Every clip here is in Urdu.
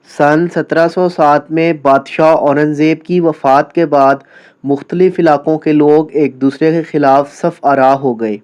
سن 1707 میں بادشاہ اورنگزیب کی وفات کے بعد مختلف علاقوں کے لوگ ایک دوسرے کے خلاف صف آرا ہو گئے۔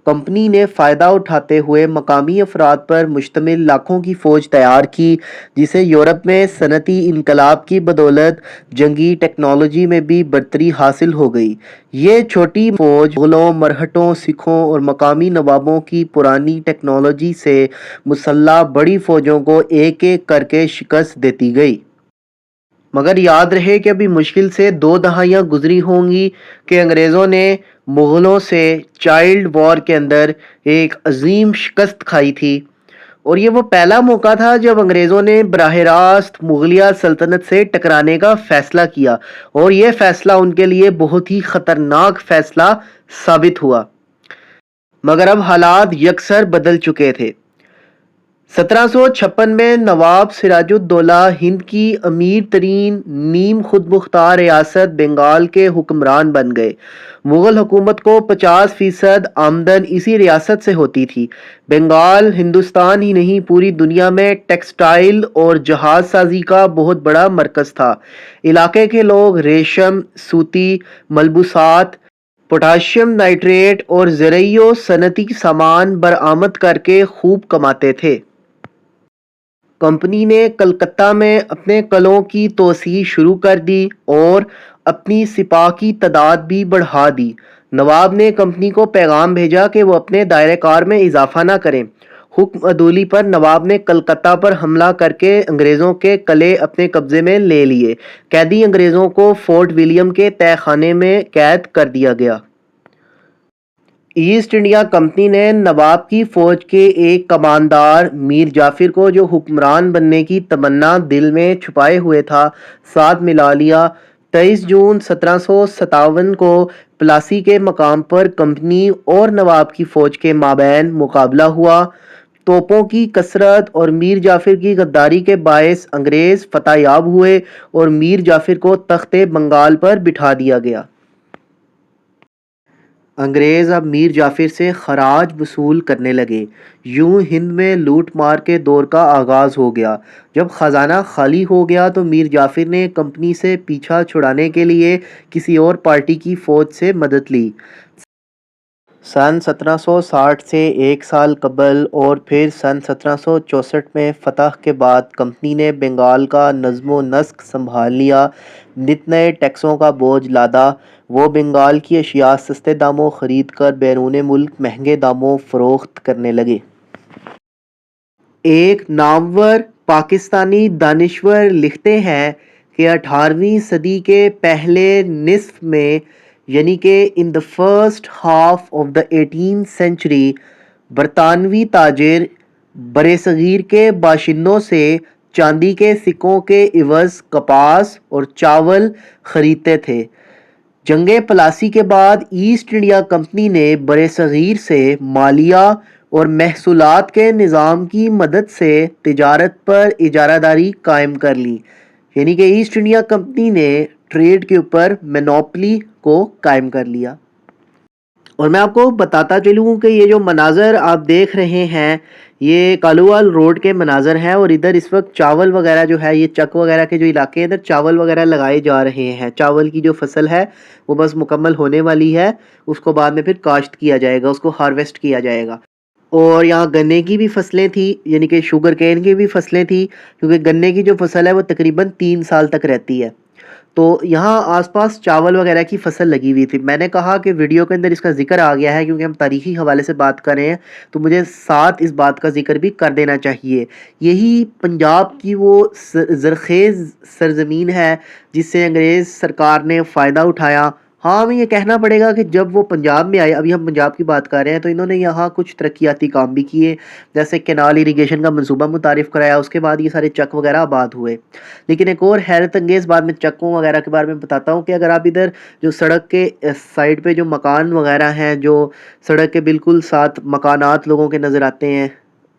کمپنی نے فائدہ اٹھاتے ہوئے مقامی افراد پر مشتمل لاکھوں کی فوج تیار کی، جسے یورپ میں صنعتی انقلاب کی بدولت جنگی ٹیکنالوجی میں بھی برتری حاصل ہو گئی۔ یہ چھوٹی فوج مغلوں، مرہٹوں، سکھوں اور مقامی نوابوں کی پرانی ٹیکنالوجی سے مسلح بڑی فوجوں کو ایک ایک کر کے شکست دیتی گئی۔ مگر یاد رہے کہ ابھی مشکل سے 2 دہائیاں گزری ہوں گی کہ انگریزوں نے مغلوں سے چائلڈ وار کے اندر ایک عظیم شکست کھائی تھی، اور یہ وہ پہلا موقع تھا جب انگریزوں نے براہ راست مغلیہ سلطنت سے ٹکرانے کا فیصلہ کیا، اور یہ فیصلہ ان کے لیے بہت ہی خطرناک فیصلہ ثابت ہوا۔ مگر اب حالات یکسر بدل چکے تھے۔ 1756 میں نواب سراج الدولہ ہند کی امیر ترین نیم خود مختار ریاست بنگال کے حکمران بن گئے۔ مغل حکومت کو 50% آمدن اسی ریاست سے ہوتی تھی۔ بنگال ہندوستان ہی نہیں پوری دنیا میں ٹیکسٹائل اور جہاز سازی کا بہت بڑا مرکز تھا۔ علاقے کے لوگ ریشم، سوتی ملبوسات، پوٹاشیم نائٹریٹ اور زرعی و صنعتی سامان برآمد کر کے خوب کماتے تھے۔ کمپنی نے کلکتہ میں اپنے قلعوں کی توسیع شروع کر دی اور اپنی سپاہ کی تعداد بھی بڑھا دی۔ نواب نے کمپنی کو پیغام بھیجا کہ وہ اپنے دائرہ کار میں اضافہ نہ کریں۔ حکم عدولی پر نواب نے کلکتہ پر حملہ کر کے انگریزوں کے قلعے اپنے قبضے میں لے لیے۔ قیدی انگریزوں کو فورٹ ولیم کے تہہ خانے میں قید کر دیا گیا۔ ایسٹ انڈیا کمپنی نے نواب کی فوج کے ایک کماندار میر جعفر کو، جو حکمران بننے کی تمنا دل میں چھپائے ہوئے تھا، ساتھ ملا لیا۔ 23 جون 1757 کو پلاسی کے مقام پر کمپنی اور نواب کی فوج کے مابین مقابلہ ہوا۔ توپوں کی کثرت اور میر جعفر کی غداری کے باعث انگریز فتح یاب ہوئے اور میر جعفر کو تخت بنگال پر بٹھا دیا گیا۔ انگریز اب میر جعفر سے خراج وصول کرنے لگے۔ یوں ہند میں لوٹ مار کے دور کا آغاز ہو گیا۔ جب خزانہ خالی ہو گیا تو میر جعفر نے کمپنی سے پیچھا چھڑانے کے لیے کسی اور پارٹی کی فوج سے مدد لی۔ سن 1760 سے ایک سال قبل اور پھر سن 1764 میں فتح کے بعد کمپنی نے بنگال کا نظم و نسق سنبھال لیا، نت نئے ٹیکسوں کا بوجھ لادا۔ وہ بنگال کی اشیاء سستے داموں خرید کر بیرون ملک مہنگے داموں فروخت کرنے لگے۔ ایک نامور پاکستانی دانشور لکھتے ہیں کہ 18ویں صدی کے پہلے نصف میں، یعنی کہ in the first half of the 18th century، برطانوی تاجر برصغیر کے باشندوں سے چاندی کے سکوں کے عوض کپاس اور چاول خریدتے تھے۔ جنگ پلاسی کے بعد ایسٹ انڈیا کمپنی نے برصغیر سے مالیہ اور محصولات کے نظام کی مدد سے تجارت پر اجارہ داری قائم کر لی، یعنی کہ ایسٹ انڈیا کمپنی نے ٹریڈ کے اوپر مینوپلی کو قائم کر لیا۔ اور میں آپ کو بتاتا چلوں کہ یہ جو مناظر آپ دیکھ رہے ہیں یہ کالووال روڈ کے مناظر ہیں، اور ادھر اس وقت چاول وغیرہ جو ہے، یہ چک وغیرہ کے جو علاقے ہیں، ادھر چاول وغیرہ لگائے جا رہے ہیں۔ چاول کی جو فصل ہے وہ بس مکمل ہونے والی ہے، اس کو بعد میں پھر کاشت کیا جائے گا، اس کو ہارویسٹ کیا جائے گا۔ اور یہاں گنے کی بھی فصلیں تھیں، یعنی کہ شوگر کین کی بھی فصلیں تھیں، کیونکہ گنے کی جو فصل ہے وہ تقریباً 3 سال تک رہتی ہے۔ تو یہاں آس پاس چاول وغیرہ کی فصل لگی ہوئی تھی۔ میں نے کہا کہ ویڈیو کے اندر اس کا ذکر آ گیا ہے کیونکہ ہم تاریخی حوالے سے بات کر رہے ہیں، تو مجھے ساتھ اس بات کا ذکر بھی کر دینا چاہیے۔ یہی پنجاب کی وہ زرخیز سرزمین ہے جس سے انگریز سرکار نے فائدہ اٹھایا۔ ہاں، ہمیں یہ کہنا پڑے گا کہ جب وہ پنجاب میں آئے، ابھی ہم پنجاب کی بات کر رہے ہیں، تو انہوں نے یہاں کچھ ترقیاتی کام بھی کیے، جیسے کینال اریگیشن کا منصوبہ متعارف کرایا، اس کے بعد یہ سارے چک وغیرہ آباد ہوئے۔ لیکن ایک اور حیرت انگیز بات میں چکوں وغیرہ کے بارے میں بتاتا ہوں کہ اگر آپ ادھر جو سڑک کے سائڈ پہ جو مکان وغیرہ ہیں، جو سڑک کے بالکل ساتھ مکانات لوگوں کے نظر آتے ہیں،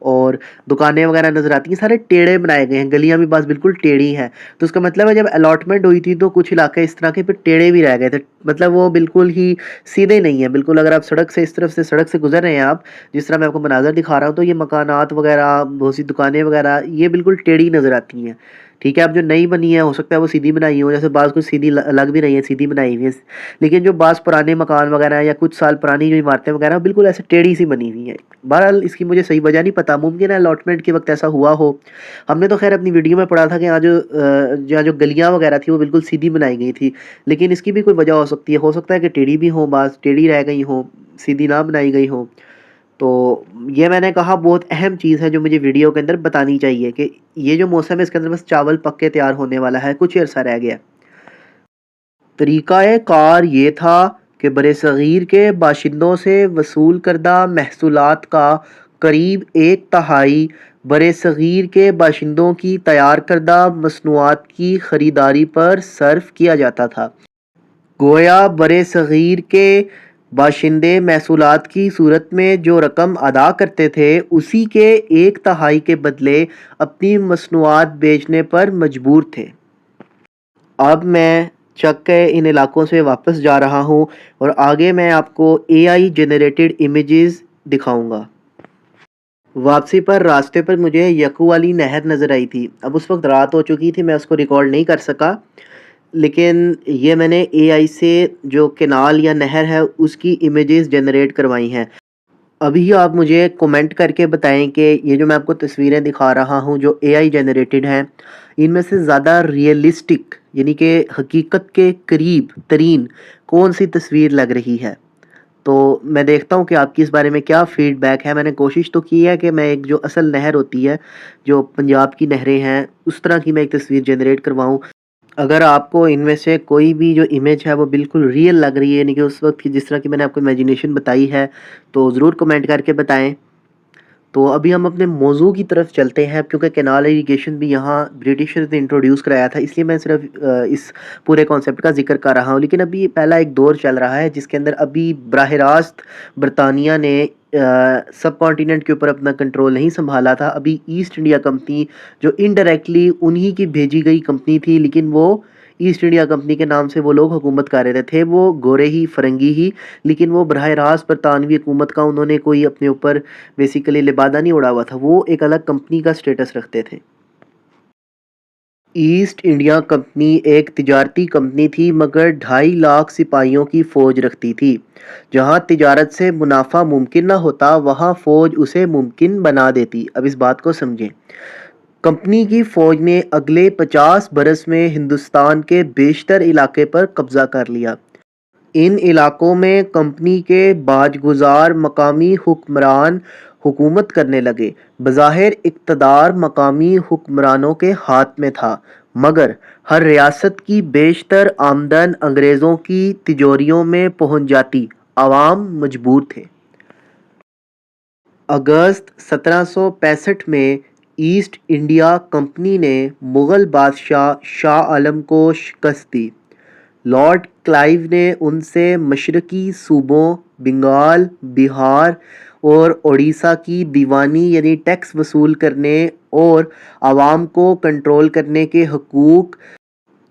اور دکانیں وغیرہ نظر آتی ہیں، سارے ٹیڑھے بنائے گئے ہیں، گلیاں بھی بس بالکل ٹیڑھی ہیں. تو اس کا مطلب ہے جب الاٹمنٹ ہوئی تھی تو کچھ علاقے اس طرح کے پھر ٹیڑھے بھی رہ گئے تھے، مطلب وہ بالکل ہی سیدھے نہیں ہیں. بالکل اگر آپ سڑک سے اس طرف سے سڑک سے گزر رہے ہیں آپ، جس طرح میں آپ کو مناظر دکھا رہا ہوں، تو یہ مکانات وغیرہ، بہت سی دکانیں وغیرہ یہ بالکل ٹیڑھی نظر آتی ہیں. ٹھیک ہے، اب جو نئی بنی ہے ہو سکتا ہے وہ سیدھی بنائی ہو، جیسے بعض کچھ سیدھی لگ بھی رہی ہیں، سیدھی بنائی ہوئی ہیں. لیکن جو بعض پرانے مکان وغیرہ ہیں یا کچھ سال پرانی جو عمارتیں وغیرہ بالکل ایسے ٹیڑھی سی بنی ہوئی ہیں. بہرحال اس کی مجھے صحیح وجہ نہیں پتا، ممکن ہے الاٹمنٹ کے وقت ایسا ہوا ہو. ہم نے تو خیر اپنی ویڈیو میں پڑھا تھا کہ یہاں جو گلیاں وغیرہ تھی وہ بالکل سیدھی بنائی گئی تھی، لیکن اس کی بھی کوئی وجہ ہو سکتی ہے. ہو سکتا ہے کہ ٹیڑھی بھی ہوں، بعض ٹیڑھی رہ گئی ہوں، سیدھی نہ بنائی گئی ہوں. تو یہ میں نے کہا بہت اہم چیز ہے جو مجھے ویڈیو کے اندر بتانی چاہیے کہ یہ جو موسم ہے اس کے اندر بس چاول پک کے تیار ہونے والا ہے، کچھ عرصہ رہ گیا. طریقہ کار یہ تھا کہ برصغیر کے باشندوں سے وصول کردہ محصولات کا قریب ایک تہائی برصغیر کے باشندوں کی تیار کردہ مصنوعات کی خریداری پر صرف کیا جاتا تھا. گویا برصغیر کے باشندے محصولات کی صورت میں جو رقم ادا کرتے تھے اسی کے ایک تہائی کے بدلے اپنی مصنوعات بیچنے پر مجبور تھے. اب میں چک کے ان علاقوں سے واپس جا رہا ہوں اور آگے میں آپ کو اے آئی جنریٹڈ امیجز دکھاؤں گا. واپسی پر راستے پر مجھے یکو والی نہر نظر آئی تھی. اب اس وقت رات ہو چکی تھی، میں اس کو ریکارڈ نہیں کر سکا، لیکن یہ میں نے اے آئی سے جو کینال یا نہر ہے اس کی امیجز جنریٹ کروائی ہیں. ابھی آپ مجھے کومنٹ کر کے بتائیں کہ یہ جو میں آپ کو تصویریں دکھا رہا ہوں جو اے آئی جنریٹڈ ہیں، ان میں سے زیادہ ریئلسٹک یعنی کہ حقیقت کے قریب ترین کون سی تصویر لگ رہی ہے. تو میں دیکھتا ہوں کہ آپ کی اس بارے میں کیا فیڈ بیک ہے. میں نے کوشش تو کی ہے کہ میں ایک جو اصل نہر ہوتی ہے جو پنجاب کی نہریں ہیں اس طرح کی میں ایک تصویر جنریٹ کرواؤں. اگر آپ کو ان میں سے کوئی بھی جو امیج ہے وہ بالکل ریئل لگ رہی ہے، یعنی کہ اس وقت کی جس طرح کی میں نے آپ کو امیجنیشن بتائی ہے، تو ضرور کمنٹ کر کے بتائیں. تو ابھی ہم اپنے موضوع کی طرف چلتے ہیں، کیونکہ کینال ایریگیشن بھی یہاں برٹشرز نے انٹروڈیوس کرایا تھا، اس لیے میں صرف اس پورے کانسیپٹ کا ذکر کر رہا ہوں. لیکن ابھی پہلا ایک دور چل رہا ہے جس کے اندر ابھی براہ راست برطانیہ نے سب کانٹیننٹ کے اوپر اپنا کنٹرول نہیں سنبھالا تھا. ابھی ایسٹ انڈیا کمپنی جو انڈائریکٹلی انہی کی بھیجی گئی کمپنی تھی، لیکن وہ ایسٹ انڈیا کمپنی کے نام سے وہ لوگ حکومت کر رہے تھے، وہ گورے ہی فرنگی ہی، لیکن وہ براہ راست برطانوی حکومت کا انہوں نے کوئی اپنے اوپر بیسیکلی لبادہ نہیں اڑا ہوا تھا، وہ ایک الگ کمپنی کا سٹیٹس رکھتے تھے. ایسٹ انڈیا کمپنی ایک تجارتی کمپنی تھی مگر 2.5 لاکھ سپاہیوں کی فوج رکھتی تھی. جہاں تجارت سے منافع ممکن نہ ہوتا وہاں فوج اسے ممکن بنا دیتی. اب اس بات کو سمجھیں. کمپنی کی فوج نے اگلے 50 برس میں ہندوستان کے بیشتر علاقے پر قبضہ کر لیا. ان علاقوں میں کمپنی کے باج گزار مقامی حکمران حکومت کرنے لگے. بظاہر اقتدار مقامی حکمرانوں کے ہاتھ میں تھا، مگر ہر ریاست کی بیشتر آمدن انگریزوں کی تجوریوں میں پہنچ جاتی. عوام مجبور تھے. اگست 1765 میں ایسٹ انڈیا کمپنی نے مغل بادشاہ شاہ عالم کو شکست دی. لارڈ کلائیو نے ان سے مشرقی صوبوں بنگال، بہار اور اڑیسہ کی دیوانی یعنی ٹیکس وصول کرنے اور عوام کو کنٹرول کرنے کے حقوق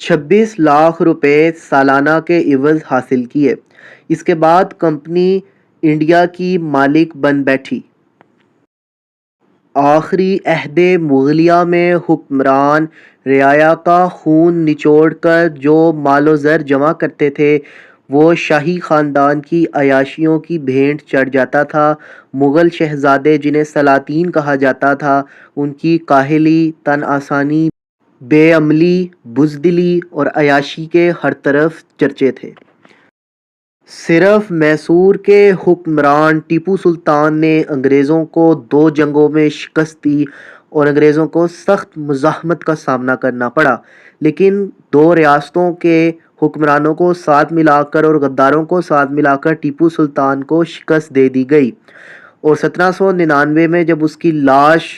26 لاکھ روپے سالانہ کے عوض حاصل کیے. اس کے بعد کمپنی انڈیا کی مالک بن بیٹھی. آخری عہد مغلیہ میں حکمران رعایا کا خون نچوڑ کر جو مال و زر جمع کرتے تھے وہ شاہی خاندان کی عیاشیوں کی بھینٹ چڑھ جاتا تھا. مغل شہزادے جنہیں سلاطین کہا جاتا تھا ان کی کاہلی، تن آسانی، بے عملی، بزدلی اور عیاشی کے ہر طرف چرچے تھے. صرف میسور کے حکمران ٹیپو سلطان نے انگریزوں کو 2 جنگوں میں شکست دی اور انگریزوں کو سخت مزاحمت کا سامنا کرنا پڑا. لیکن 2 ریاستوں کے حکمرانوں کو ساتھ ملا کر اور غداروں کو ساتھ ملا کر ٹیپو سلطان کو شکست دے دی گئی. اور 1799 میں جب اس کی لاش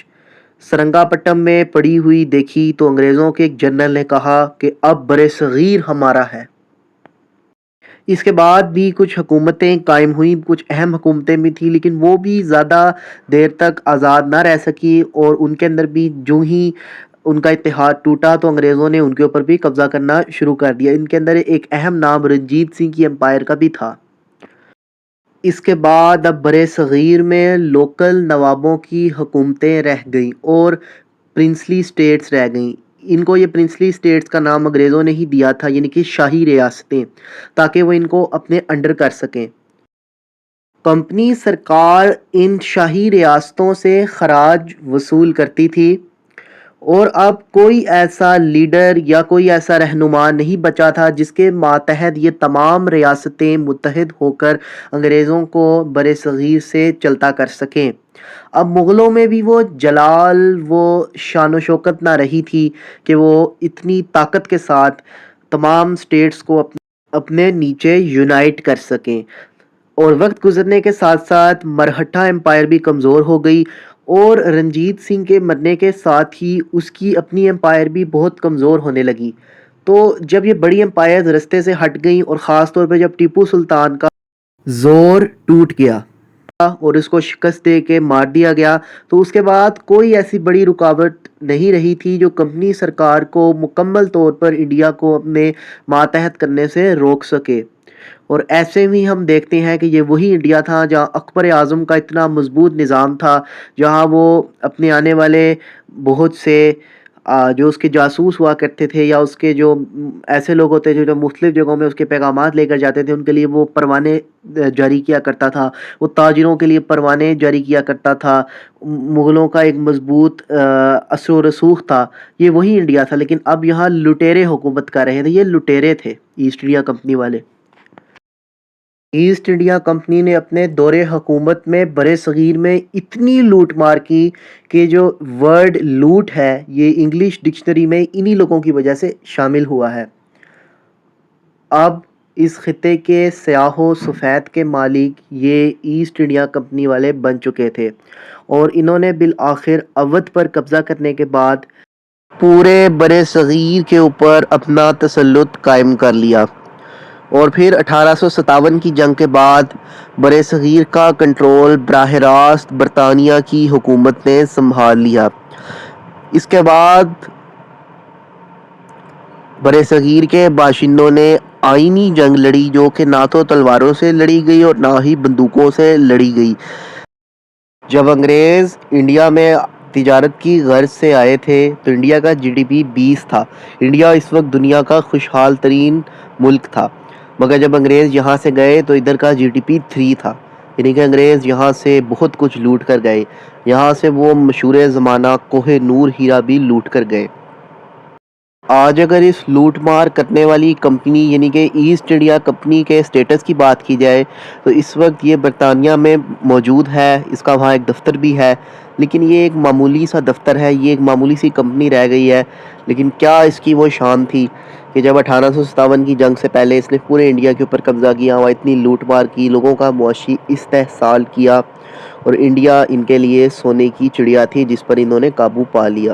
سرنگا پٹم میں پڑی ہوئی دیکھی تو انگریزوں کے ایک جنرل نے کہا کہ اب برصغیر ہمارا ہے. اس کے بعد بھی کچھ حکومتیں قائم ہوئیں، کچھ اہم حکومتیں بھی تھیں، لیکن وہ بھی زیادہ دیر تک آزاد نہ رہ سکی، اور ان کے اندر بھی جو ہی ان کا اتحاد ٹوٹا تو انگریزوں نے ان کے اوپر بھی قبضہ کرنا شروع کر دیا۔ ان کے اندر ایک اہم نام رنجیت سنگھ کی امپائر کا بھی تھا۔ اس کے بعد اب برِ صغیر میں لوکل نوابوں کی حکومتیں رہ گئیں اور پرنسلی سٹیٹس رہ گئیں۔ ان کو یہ پرنسلی سٹیٹس کا نام انگریزوں نے ہی دیا تھا، یعنی کہ شاہی ریاستیں، تاکہ وہ ان کو اپنے انڈر کر سکیں۔ کمپنی سرکار ان شاہی ریاستوں سے خراج وصول کرتی تھی، اور اب کوئی ایسا لیڈر یا کوئی ایسا رہنما نہیں بچا تھا جس کے ماتحت یہ تمام ریاستیں متحد ہو کر انگریزوں کو برِ صغیر سے چلتا کر سکیں۔ اب مغلوں میں بھی وہ جلال، وہ شان و شوکت نہ رہی تھی کہ وہ اتنی طاقت کے ساتھ تمام سٹیٹس کو اپنے نیچے یونائٹ کر سکیں، اور وقت گزرنے کے ساتھ ساتھ مرہٹھا امپائر بھی کمزور ہو گئی، اور رنجیت سنگھ کے مرنے کے ساتھ ہی اس کی اپنی امپائر بھی بہت کمزور ہونے لگی۔ تو جب یہ بڑی امپائرز رستے سے ہٹ گئیں، اور خاص طور پہ جب ٹیپو سلطان کا زور ٹوٹ گیا اور اس کو شکست دے کے مار دیا گیا، تو اس کے بعد کوئی ایسی بڑی رکاوٹ نہیں رہی تھی جو کمپنی سرکار کو مکمل طور پر انڈیا کو اپنے ماتحت کرنے سے روک سکے۔ اور ایسے میں ہم دیکھتے ہیں کہ یہ وہی انڈیا تھا جہاں اکبر اعظم کا اتنا مضبوط نظام تھا، جہاں وہ اپنے آنے والے بہت سے جو اس کے جاسوس ہوا کرتے تھے، یا اس کے جو ایسے لوگ ہوتے تھے جو مختلف جگہوں میں اس کے پیغامات لے کر جاتے تھے، ان کے لیے وہ پروانے جاری کیا کرتا تھا، وہ تاجروں کے لیے پروانے جاری کیا کرتا تھا۔ مغلوں کا ایک مضبوط اثر و رسوخ تھا، یہ وہی انڈیا تھا۔ لیکن اب یہاں لٹیرے حکومت کر رہے تھے، یہ لٹیرے تھے ایسٹ انڈیا کمپنی والے۔ ایسٹ انڈیا کمپنی نے اپنے دور حکومت میں برِ صغیر میں اتنی لوٹ مار کی کہ جو ورڈ لوٹ ہے یہ انگلش ڈکشنری میں انہی لوگوں کی وجہ سے شامل ہوا ہے۔ اب اس خطے کے سیاہ و سفید کے مالک یہ ایسٹ انڈیا کمپنی والے بن چکے تھے، اور انہوں نے بالآخر اودھ پر قبضہ کرنے کے بعد پورے برِ صغیر کے اوپر اپنا تسلط قائم کر لیا، اور پھر 1857 کی جنگ کے بعد برِ صغیر کا کنٹرول براہ راست برطانیہ کی حکومت نے سنبھال لیا۔ اس کے بعد برِ صغیر کے باشندوں نے آئینی جنگ لڑی، جو کہ نہ تو تلواروں سے لڑی گئی اور نہ ہی بندوقوں سے لڑی گئی۔ جب انگریز انڈیا میں تجارت کی غرض سے آئے تھے تو انڈیا کا جی ڈی پی 20 تھا۔ انڈیا اس وقت دنیا کا خوشحال ترین ملک تھا، مگر جب انگریز یہاں سے گئے تو ادھر کا جی ڈی پی 3 تھا، یعنی کہ انگریز یہاں سے بہت کچھ لوٹ کر گئے۔ یہاں سے وہ مشہور زمانہ کوہ نور ہیرا بھی لوٹ کر گئے۔ آج اگر اس لوٹ مار کرنے والی کمپنی یعنی کہ ایسٹ انڈیا کمپنی کے سٹیٹس کی بات کی جائے تو اس وقت یہ برطانیہ میں موجود ہے، اس کا وہاں ایک دفتر بھی ہے، لیکن یہ ایک معمولی سا دفتر ہے، یہ ایک معمولی سی کمپنی رہ گئی ہے۔ لیکن کیا اس کی وہ شان تھی کہ جب 1857 کی جنگ سے پہلے اس نے پورے انڈیا کے اوپر قبضہ کیا، وہاں اتنی لوٹ مار کی، لوگوں کا معاشی استحصال کیا، اور انڈیا ان کے لیے سونے کی چڑیا تھی جس پر انہوں نے قابو پا لیا۔